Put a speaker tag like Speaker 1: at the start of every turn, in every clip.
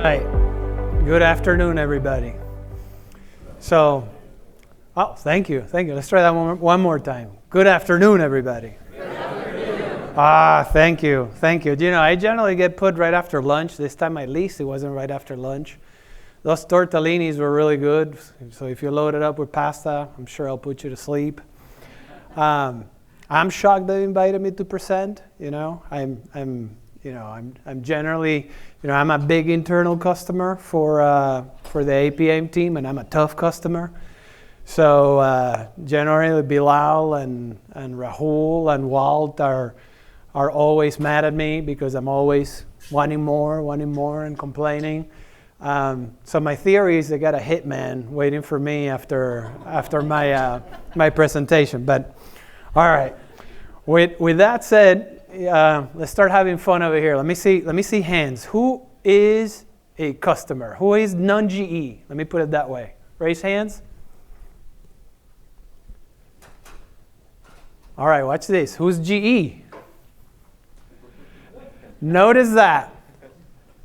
Speaker 1: right. Good afternoon, everybody. So, thank you. Let's try that one more time. Good afternoon, everybody. Good afternoon. Thank you. You know, I generally get put right after lunch. This time, at least, it wasn't right after lunch. Those tortellinis were really good. So if you load it up with pasta, I'm sure I'll put you to sleep. I'm shocked they invited me to present. You know, I'm generally, I'm a big internal customer for the APM team, and I'm a tough customer. So generally, Bilal and Rahul and Walt are always mad at me because I'm always wanting more, and complaining. So my theory is they got a hitman waiting for me after my presentation. But all right, with that said. Let's start having fun over here. Let me see hands. Who is a customer? Who is non-GE? Let me put it that way. Raise hands. All right, watch this. Who's GE? Notice that.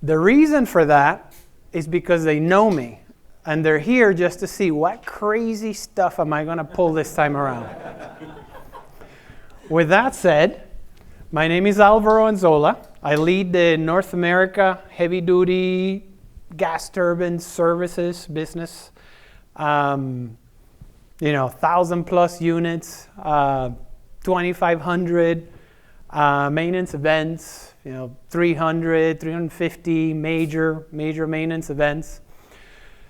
Speaker 1: The reason for that is because they know me, and they're here just to see what crazy stuff am I going to pull this time around. With that said, my name is Alvaro Anzola. I lead the North America heavy-duty gas turbine services business. 1,000+ units, 2,500 maintenance events. 300, 350 major maintenance events.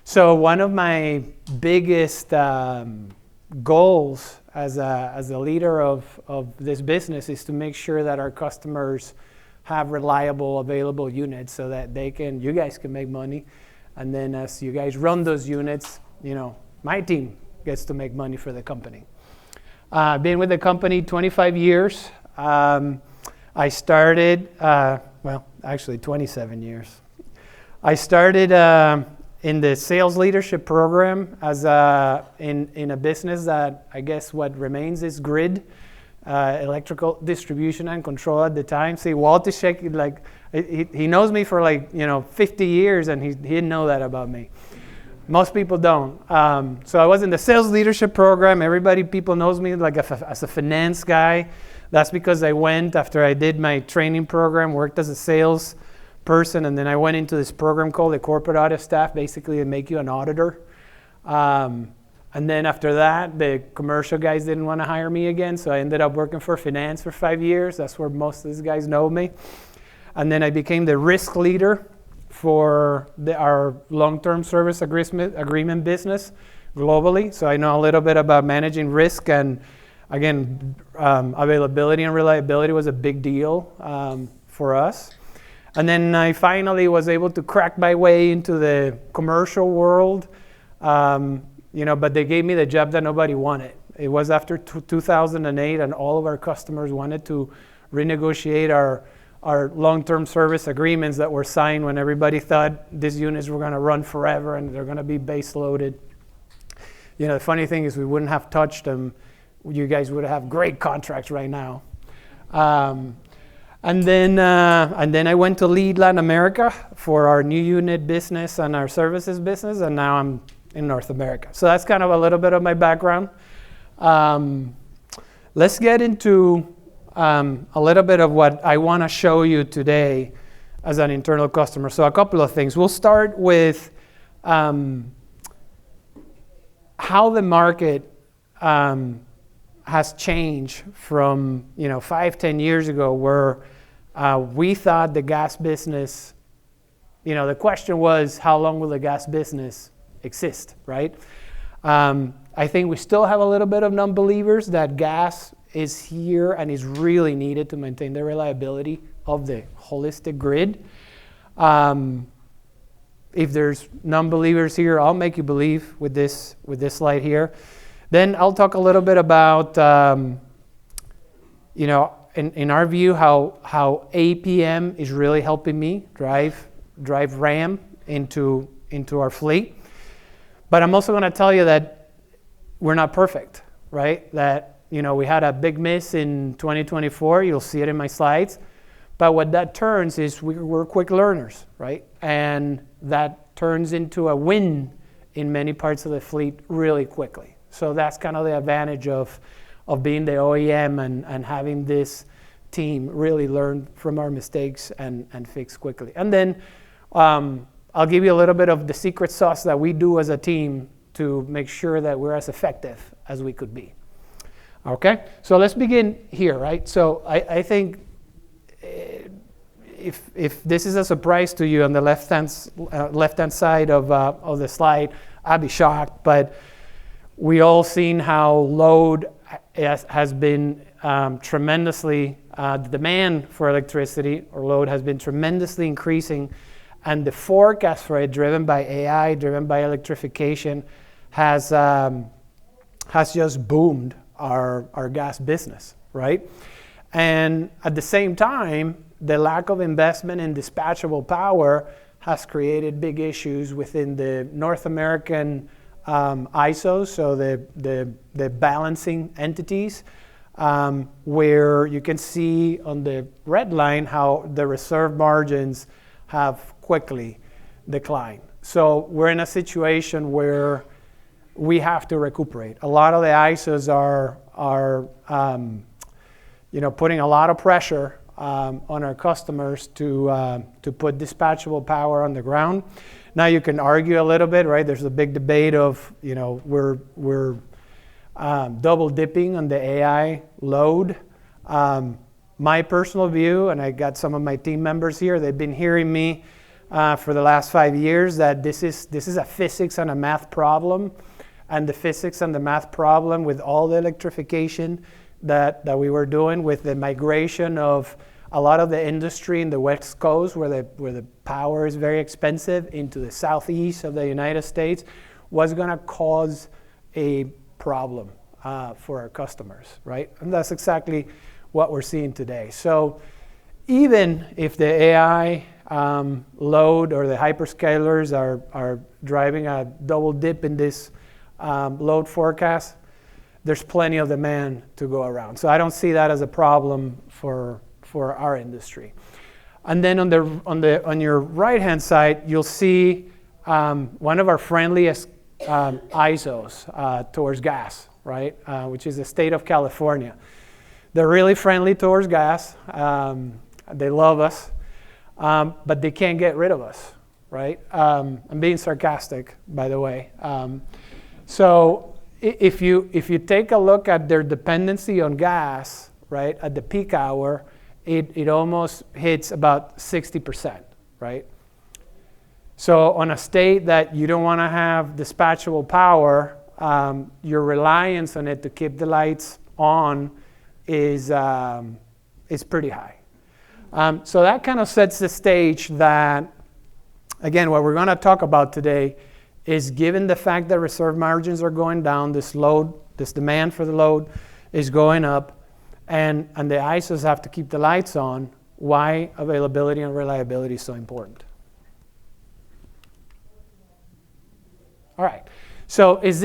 Speaker 1: So one of my biggest goals as a leader of this business is to make sure that our customers have reliable, available units so that you guys can make money. And then as you guys run those units, my team gets to make money for the company. I've been with the company 25 years. I started, 27 years. I started in the sales leadership program as in a business that I guess what remains is grid, electrical distribution and control at the time. See, Walt is shaking like he knows me for 50 years, and he didn't know that about me. Most people don't. So I was in the sales leadership program. People knows me as a finance guy. That's because I went after I did my training program, worked as a sales person, and then I went into this program called the corporate audit staff, basically to make you an auditor. And then after that, the commercial guys didn't want to hire me again, so I ended up working for finance for 5 years. That's where most of these guys know me. And then I became the risk leader for our long-term service agreement business globally. So I know a little bit about managing risk, and again, availability and reliability was a big deal for us. And then I finally was able to crack my way into the commercial world, but they gave me the job that nobody wanted. It was after 2008, and all of our customers wanted to renegotiate our long-term service agreements that were signed when everybody thought these units were going to run forever and they're going to be base loaded. The funny thing is we wouldn't have touched them. You guys would have great contracts right now. And then I went to lead Latin America for our new unit business and our services business, and now I'm in North America. So that's kind of a little bit of my background. Let's get into a little bit of what I want to show you today as an internal customer. So a couple of things. We'll start with how the market has changed from 5-10 years ago, where we thought the gas business, the question was, how long will the gas business exist, right? I think we still have a little bit of non-believers that gas is here and is really needed to maintain the reliability of the holistic grid. If there's non-believers here, I'll make you believe with this slide here. Then I'll talk a little bit about, in our view, how APM is really helping me drive RAM into our fleet. But I'm also going to tell you that we're not perfect, right? That we had a big miss in 2024. You'll see it in my slides. But what that turns is we're quick learners, right? And that turns into a win in many parts of the fleet really quickly. So that's kind of the advantage of being the OEM and having this team really learn from our mistakes and fix quickly. And then I'll give you a little bit of the secret sauce that we do as a team to make sure that we're as effective as we could be. Okay, so let's begin here, right? So I think if this is a surprise to you on the left-hand side of the slide, I'd be shocked. But we all seen how load has been tremendously, the demand for electricity or load has been tremendously increasing, and the forecast for it, driven by AI, driven by electrification, has just boomed our gas business, right? And at the same time, the lack of investment in dispatchable power has created big issues within the North American ISOs, so the balancing entities, where you can see on the red line how the reserve margins have quickly declined. So we're in a situation where we have to recuperate. A lot of the ISOs are putting a lot of pressure on our customers to put dispatchable power on the ground. Now you can argue a little bit, right? There's a big debate of, we're double dipping on the AI load. My personal view, and I got some of my team members here, they've been hearing me for the last 5 years that this is a physics and a math problem. And the physics and the math problem with all the electrification that we were doing with the migration of a lot of the industry in the West Coast where the power is very expensive into the southeast of the United States was going to cause a problem for our customers, right? And that's exactly what we're seeing today. So even if the AI load or the hyperscalers are driving a double dip in this load forecast, there's plenty of demand to go around. So I don't see that as a problem for our industry. And then on your right-hand side, you'll see one of our friendliest ISOs towards gas, right? Which is the state of California. They're really friendly towards gas. They love us, but they can't get rid of us, right? I'm being sarcastic, by the way. So if you take a look at their dependency on gas, right, at the peak hour, it almost hits about 60%, right? So on a state that you don't want to have dispatchable power, your reliance on it to keep the lights on is pretty high. So that kind of sets the stage that, again, what we're going to talk about today is, given the fact that reserve margins are going down, this demand for the load is going up, and the ISOs have to keep the lights on, why availability and reliability is so important. All right. So is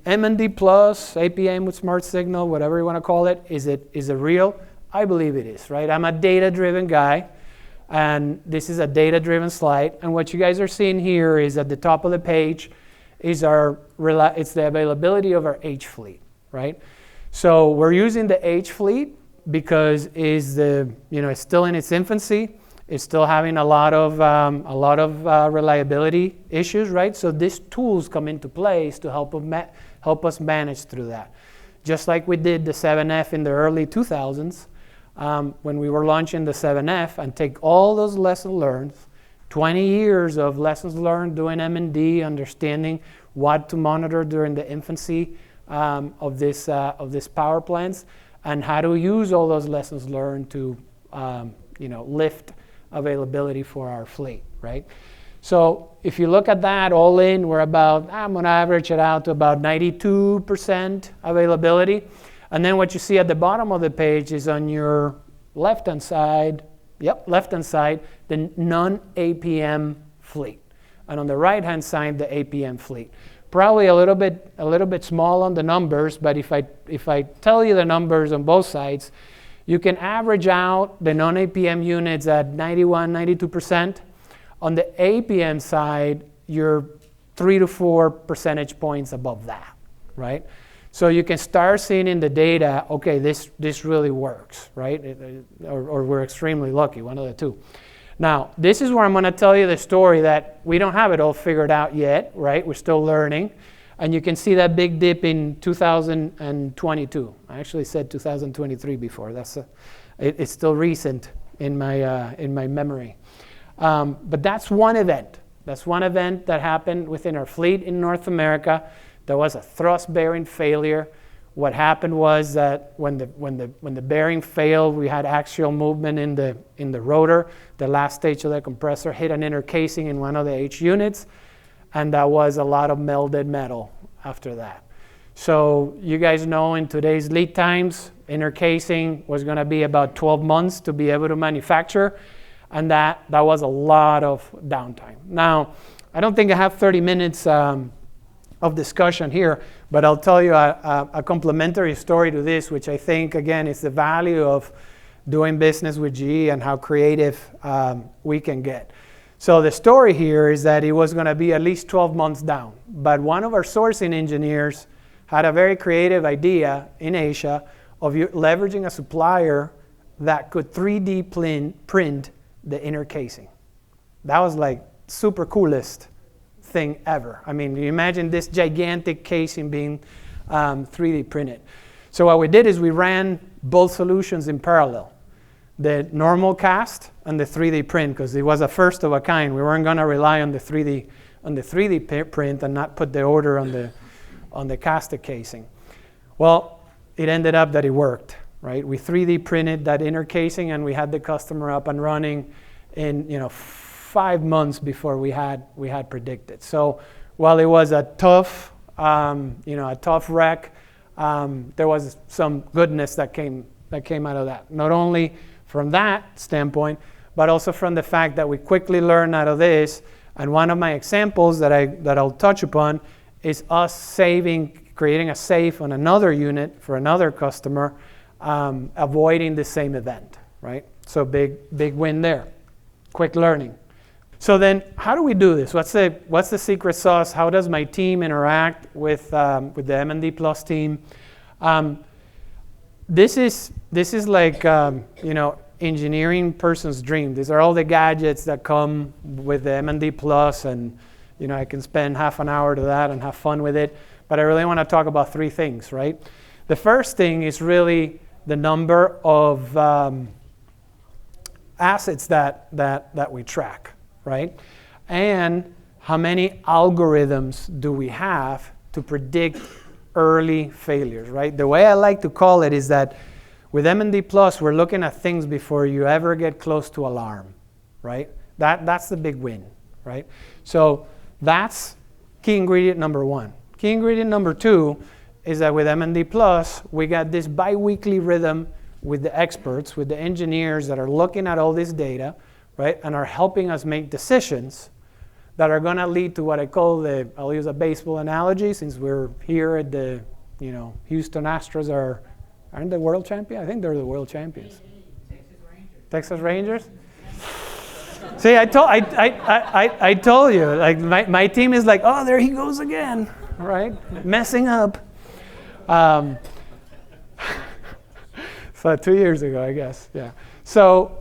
Speaker 1: M&D plus, APM with smart signal, whatever you want to call it, is it real? I believe it is, right? I'm a data-driven guy. And this is a data-driven slide. And what you guys are seeing here is at the top of the page is it's the availability of our H fleet, right? So we're using the H fleet because it's still in its infancy. It's still having a lot of reliability issues, right? So these tools come into place to help us manage through that. Just like we did the 7F in the early 2000s. When we were launching the 7F, and take all those lessons learned, 20 years of lessons learned doing M&D, understanding what to monitor during the infancy of this power plants, and how to use all those lessons learned to lift availability for our fleet, right? So if you look at that all in, we're about, I'm going to average it out to about 92% availability. And then what you see at the bottom of the page is on your left-hand side, the non-APM fleet. And on the right-hand side, the APM fleet. Probably a little bit small on the numbers, but if I tell you the numbers on both sides, You can average out the non-APM units at 91, 92%. On the APM side, you're 3 to 4 percentage points above that, right? So you can start seeing in the data, okay, this really works, right? Or we're extremely lucky, one of the two. Now, this is where I'm going to tell you the story that we don't have it all figured out yet, right? We're still learning. And you can see that big dip in 2022. I actually said 2023 before. It's still recent in my memory. But that's one event. That's one event that happened within our fleet in North America. There was a thrust bearing failure. What happened was that when the bearing failed, we had axial movement in the rotor. The last stage of the compressor hit an inner casing in one of the H units, and that was a lot of melded metal after that. So you guys know in today's lead times, inner casing was going to be about 12 months to be able to manufacture, and that was a lot of downtime. Now, I don't think I have 30 minutes of discussion here, but I'll tell you a complementary story to this, which I think, again, is the value of doing business with GE and how creative we can get. So the story here is that it was going to be at least 12 months down, but one of our sourcing engineers had a very creative idea in Asia of leveraging a supplier that could 3D print the inner casing. That was like super coolest thing ever. I mean, you imagine this gigantic casing being 3D printed. So what we did is we ran both solutions in parallel, the normal cast and the 3D print, because it was a first of a kind. We weren't going to rely on the 3D print and not put the order on the casted casing. Well, it ended up that it worked, right? We 3D printed that inner casing, and we had the customer up and running in 5 months before we had predicted. So while it was a tough wreck, there was some goodness that came out of that. Not only from that standpoint, but also from the fact that we quickly learned out of this. And one of my examples that I'll touch upon is us creating a safe on another unit for another customer, avoiding the same event, right? So big win there. Quick learning. So then, how do we do this? What's the secret sauce? How does my team interact with the M&D Plus team? This is like engineering person's dream. These are all the gadgets that come with the M&D Plus, and I can spend half an hour to that and have fun with it. But I really want to talk about 3 things, right? The first thing is really the number of assets that we track, right? And how many algorithms do we have to predict early failures, right? The way I like to call it is that with M&D Plus, we're looking at things before you ever get close to alarm, right? That's the big win, right? So that's key ingredient number 1. Key ingredient number 2 is that with M&D Plus, we got this bi-weekly rhythm with the experts, with the engineers that are looking at all this data, right, and are helping us make decisions that are going to lead to what I call I'll use a baseball analogy, since we're here at the, Houston Astros aren't they world champions? I think they're the world champions. Texas Rangers? See, I told you, like my team is like, oh, there he goes again, right, messing up. So 2 years ago, I guess, yeah. So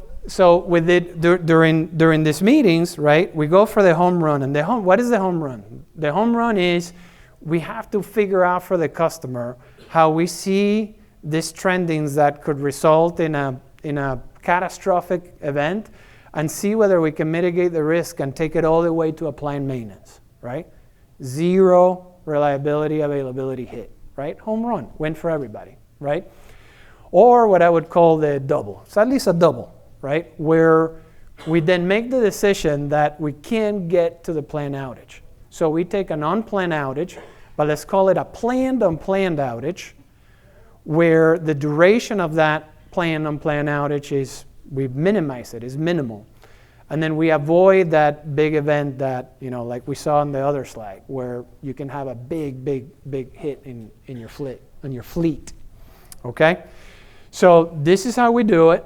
Speaker 1: with it during these meetings, right, we go for the home run. And what is the home run? The home run is we have to figure out for the customer how we see these trendings that could result in a catastrophic event, and see whether we can mitigate the risk and take it all the way to a planned maintenance, right? 0 reliability, availability hit, right? Home run, win for everybody, right? Or what I would call the double. It's at least a double, right? Where we then make the decision that we can't get to the planned outage. So we take an unplanned outage, but let's call it a planned unplanned outage, where the duration of that planned unplanned outage is, we minimize it, is minimal. And then we avoid that big event that, like we saw on the other slide, where you can have a big hit in your fleet, okay? So this is how we do it,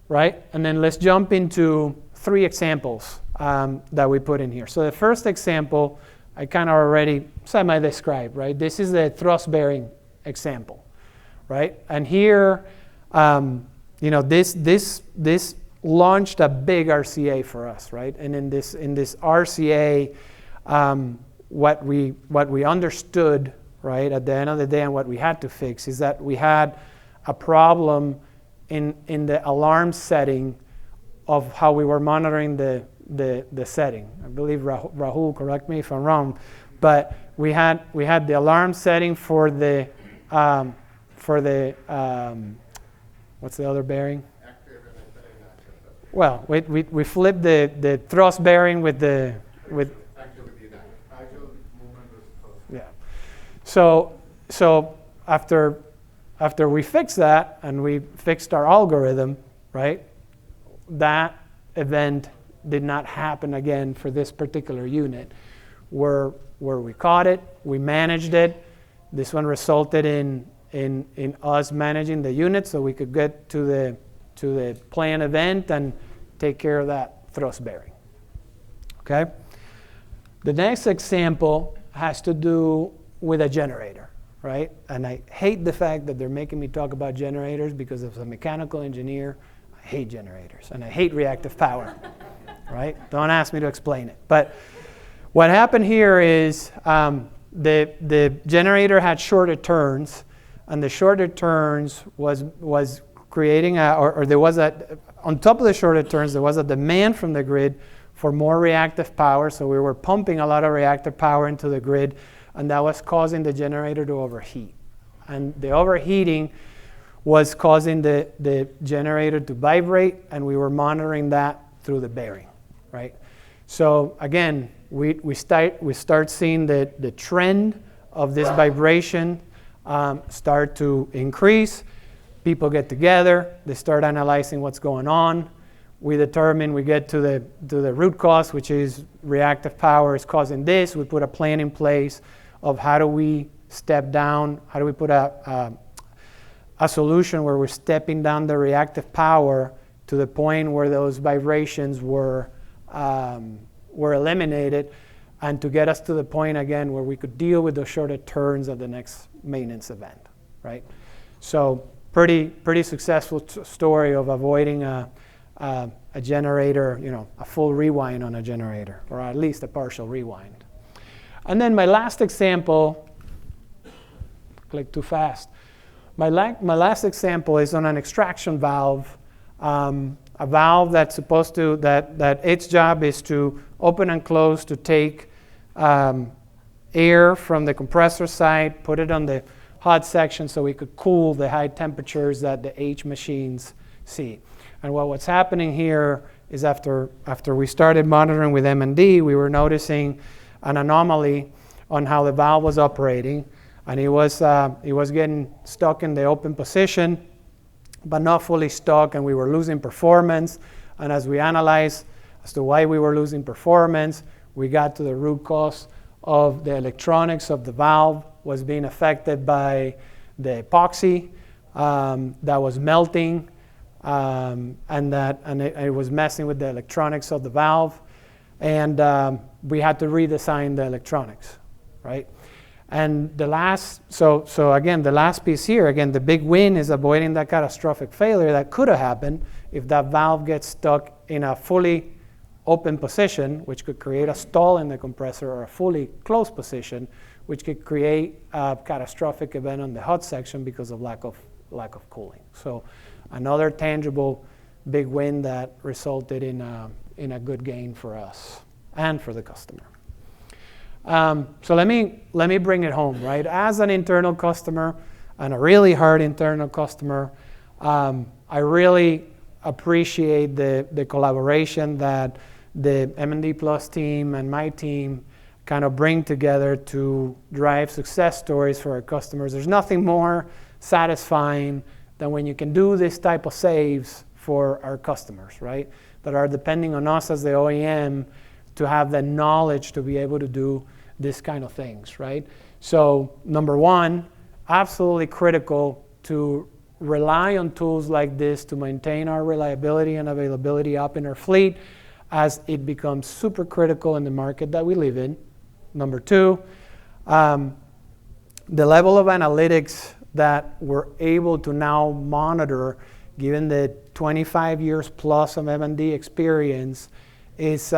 Speaker 1: right? And then let's jump into 3 examples that we put in here. So the first example, I kind of already semi-described, right? This is the thrust bearing example, right? And here, this launched a big RCA for us, right? And in this RCA, what we understood, right, at the end of the day, and what we had to fix is that we had a problem in the alarm setting of how we were monitoring the setting. I believe Rahul, correct me if I'm wrong, but we had the alarm setting for the what's the other bearing? Well, we flipped the thrust bearing with yeah. So after we fixed that and we fixed our algorithm, right? That event did not happen again for this particular unit, where we caught it, we managed it. This one resulted in us managing the unit so we could get to the planned event and take care of that thrust bearing. Okay? The next example has to do with a generator, right? And I hate the fact that they're making me talk about generators because as a mechanical engineer, I hate generators and I hate reactive power, right? Don't ask me to explain it. But what happened here is the generator had shorter turns, and the shorter turns was creating or there was on top of the shorter turns, there was a demand from the grid for more reactive power. So we were pumping a lot of reactive power into the grid, and that was causing the generator to overheat. And the overheating was causing the generator to vibrate, and we were monitoring that through the bearing, right? So again, we start seeing the trend of this vibration start to increase. People get together, they start analyzing what's going on. We get to the root cause, which is reactive power is causing this. We put a plan in place of how do we step down, how do we put a solution where we're stepping down the reactive power to the point where those vibrations were eliminated, and to get us to the point again where we could deal with the shorter turns of the next maintenance event, right? So pretty successful story of avoiding a generator, a full rewind on a generator, or at least a partial rewind. And then my last example, click too fast. My last example is on an extraction valve, a valve that's supposed to, that its job is to open and close to take air from the compressor side, put it on the hot section so we could cool the high temperatures that the H machines see. And what's happening here is after we started monitoring with M&D, we were noticing an anomaly on how the valve was operating, and it was getting stuck in the open position, but not fully stuck, and we were losing performance. And as we analyzed as to why we were losing performance, we got to the root cause of the electronics of the valve was being affected by the epoxy that was melting, and it was messing with the electronics of the valve, and we had to redesign the electronics, right? And the last piece here, again, the big win is avoiding that catastrophic failure that could have happened if that valve gets stuck in a fully open position, which could create a stall in the compressor, or a fully closed position, which could create a catastrophic event on the hot section because of lack of cooling. So another tangible big win that resulted in a good gain for us and for the customer. So let me bring it home, right? As an internal customer, and a really hard internal customer, I really appreciate the collaboration that the M&D Plus team and my team kind of bring together to drive success stories for our customers. There's nothing more satisfying than when you can do this type of saves for our customers, right? That are depending on us as the OEM to have the knowledge to be able to do this kind of things, right? So number one, absolutely critical to rely on tools like this to maintain our reliability and availability up in our fleet as it becomes super critical in the market that we live in. Number two, the level of analytics that we're able to now monitor, given the 25 years plus of M&D experience, is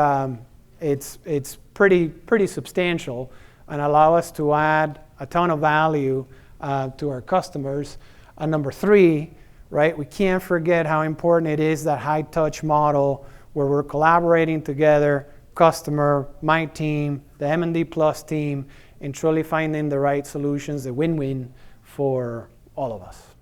Speaker 1: it's pretty substantial and allow us to add a ton of value to our customers. And number three, right, we can't forget how important it is, that high touch model where we're collaborating together, customer, my team, the M&D Plus team, and truly finding the right solutions, a win-win for all of us.